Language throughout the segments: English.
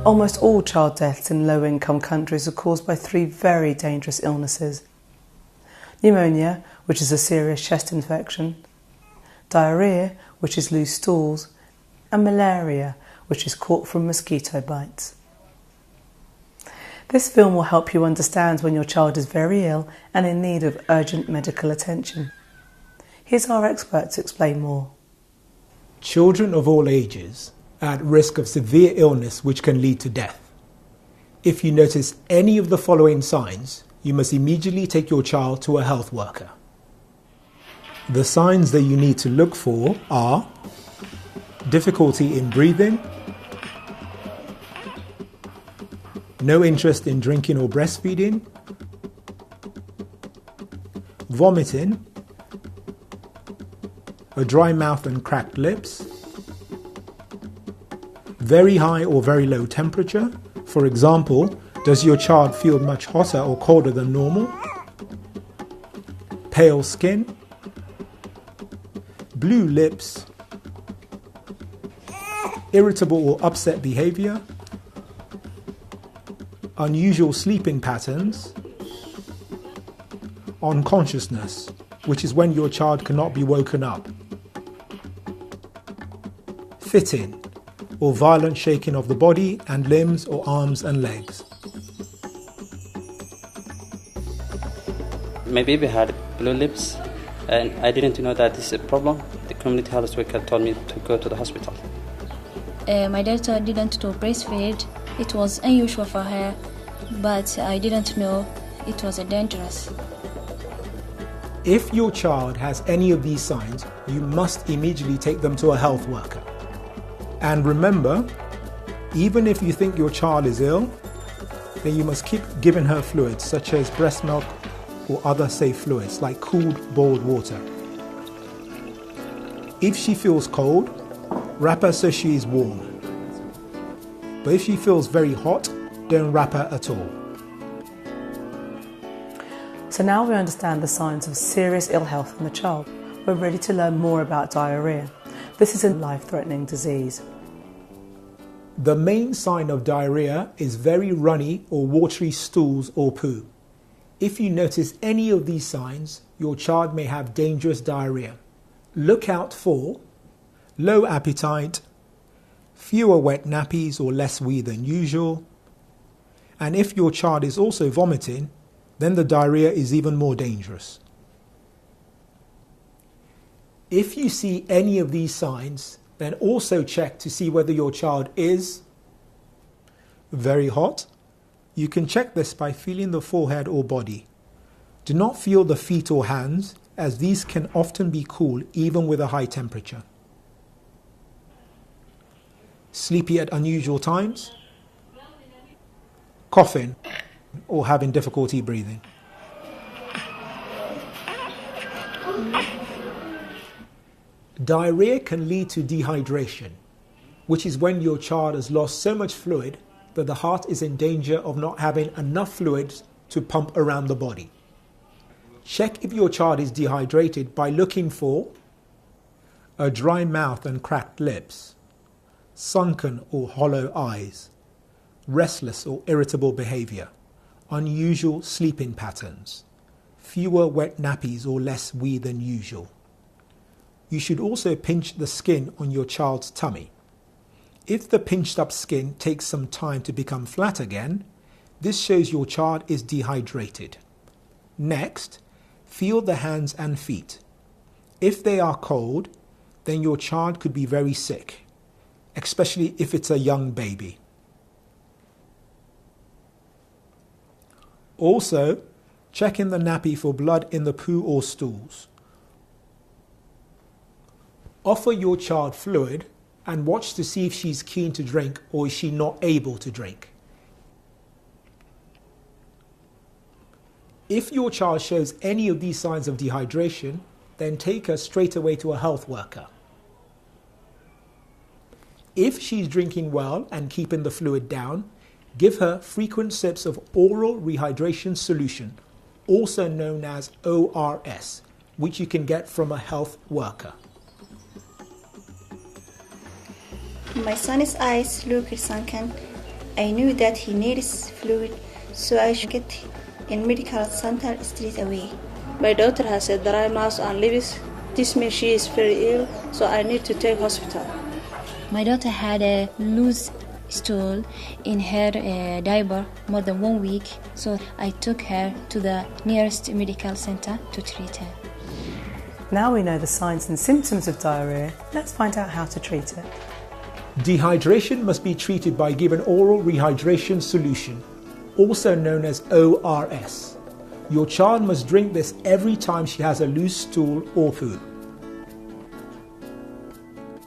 Almost all child deaths in low-income countries are caused by three very dangerous illnesses: pneumonia, which is a serious chest infection; diarrhoea, which is loose stools; and malaria, which is caught from mosquito bites. This film will help you understand when your child is very ill and in need of urgent medical attention. Here's our expert to explain more. Children of all ages are at risk of severe illness which can lead to death. If you notice any of the following signs, you must immediately take your child to a health worker. The signs that you need to look for are difficulty in breathing, no interest in drinking or breastfeeding, vomiting, a dry mouth and cracked lips, very high or very low temperature. For example, does your child feel much hotter or colder than normal? Pale skin, blue lips, irritable or upset behavior, unusual sleeping patterns, unconsciousness, which is when your child cannot be woken up, fitting, or violent shaking of the body and limbs or arms and legs. My baby had blue lips and I didn't know that this is a problem. The community health worker told me to go to the hospital. My daughter didn't breastfeed. It was unusual for her, but I didn't know it was dangerous. If your child has any of these signs, you must immediately take them to a health worker. And remember, even if you think your child is ill, then you must keep giving her fluids such as breast milk or other safe fluids like cooled boiled water. If she feels cold, wrap her so she is warm. But if she feels very hot, don't wrap her at all. So now we understand the signs of serious ill health in the child. We're ready to learn more about diarrhoea. This is a life-threatening disease. The main sign of diarrhea is very runny or watery stools or poo. If you notice any of these signs, your child may have dangerous diarrhea. Look out for low appetite, fewer wet nappies or less wee than usual, and if your child is also vomiting, then the diarrhea is even more dangerous. If you see any of these signs, then also check to see whether your child is very hot. You can check this by feeling the forehead or body. Do not feel the feet or hands, as these can often be cool even with a high temperature. Sleepy at unusual times, coughing, or having difficulty breathing. Diarrhea can lead to dehydration, which is when your child has lost so much fluid that the heart is in danger of not having enough fluids to pump around the body. Check if your child is dehydrated by looking for a dry mouth and cracked lips, sunken or hollow eyes, restless or irritable behavior, unusual sleeping patterns, fewer wet nappies or less wee than usual. You should also pinch the skin on your child's tummy. If the pinched up skin takes some time to become flat again, this shows your child is dehydrated. Next, feel the hands and feet. If they are cold, then your child could be very sick, especially if it's a young baby. Also, check in the nappy for blood in the poo or stools. Offer your child fluid and watch to see if she's keen to drink or is she not able to drink. If your child shows any of these signs of dehydration, then take her straight away to a health worker. If she's drinking well and keeping the fluid down, give her frequent sips of oral rehydration solution, also known as ORS, which you can get from a health worker. My son's eyes look sunken I knew that he needs fluid, so I should get in medical center straight away. My daughter has a dry mouth and lips. This means she is very ill, so I need to take hospital. My daughter had a loose stool in her diaper more than 1 week, so I took her to the nearest medical center to treat her. Now we know the signs and symptoms of diarrhoea, let's find out how to treat it. Dehydration must be treated by giving oral rehydration solution, also known as ORS. Your child must drink this every time she has a loose stool or poo.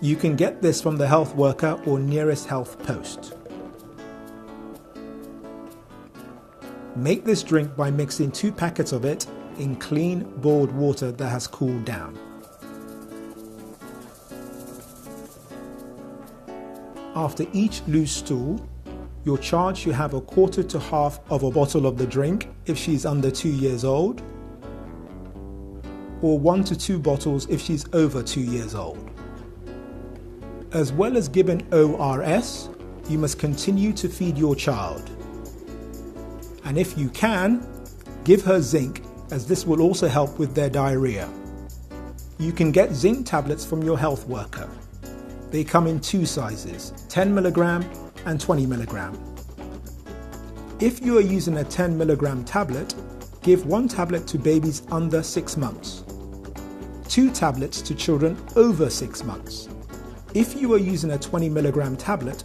You can get this from the health worker or nearest health post. Make this drink by mixing 2 packets of it in clean, boiled water that has cooled down. After each loose stool, your child should have a quarter to half of a bottle of the drink if she's under 2 years old, or 1 to 2 bottles if she's over 2 years old. As well as giving ORS, you must continue to feed your child. And if you can, give her zinc, as this will also help with their diarrhea. You can get zinc tablets from your health worker. They come in 2 sizes, 10 mg and 20 mg. If you are using a 10 mg tablet, give 1 tablet to babies under 6 months, 2 tablets to children over 6 months. If you are using a 20 mg tablet,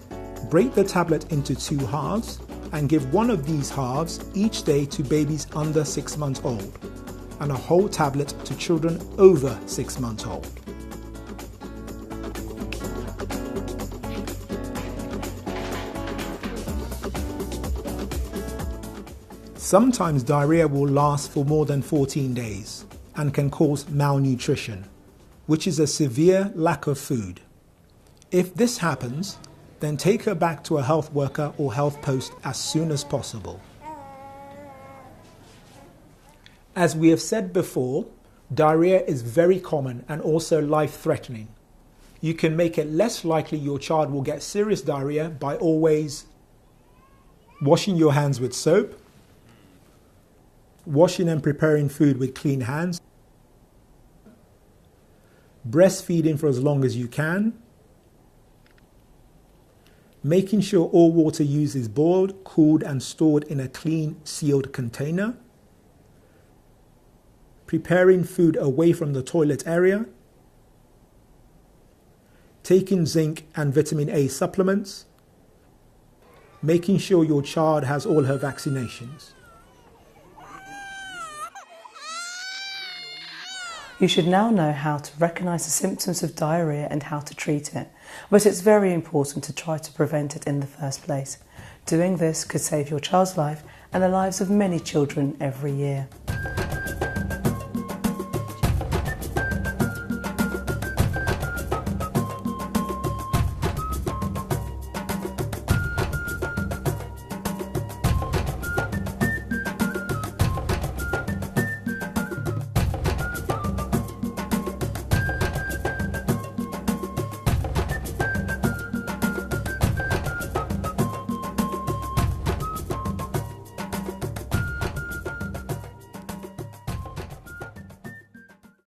break the tablet into 2 halves and give 1 of these halves each day to babies under 6 months old, and a whole tablet to children over 6 months old. Sometimes diarrhea will last for more than 14 days and can cause malnutrition, which is a severe lack of food. If this happens, then take her back to a health worker or health post as soon as possible. As we have said before, diarrhea is very common and also life-threatening. You can make it less likely your child will get serious diarrhea by always washing your hands with soap, washing and preparing food with clean hands, breastfeeding for as long as you can, making sure all water used is boiled, cooled and stored in a clean, sealed container, preparing food away from the toilet area, taking zinc and vitamin A supplements, making sure your child has all her vaccinations. You should now know how to recognise the symptoms of diarrhoea and how to treat it, but it's very important to try to prevent it in the first place. Doing this could save your child's life and the lives of many children every year.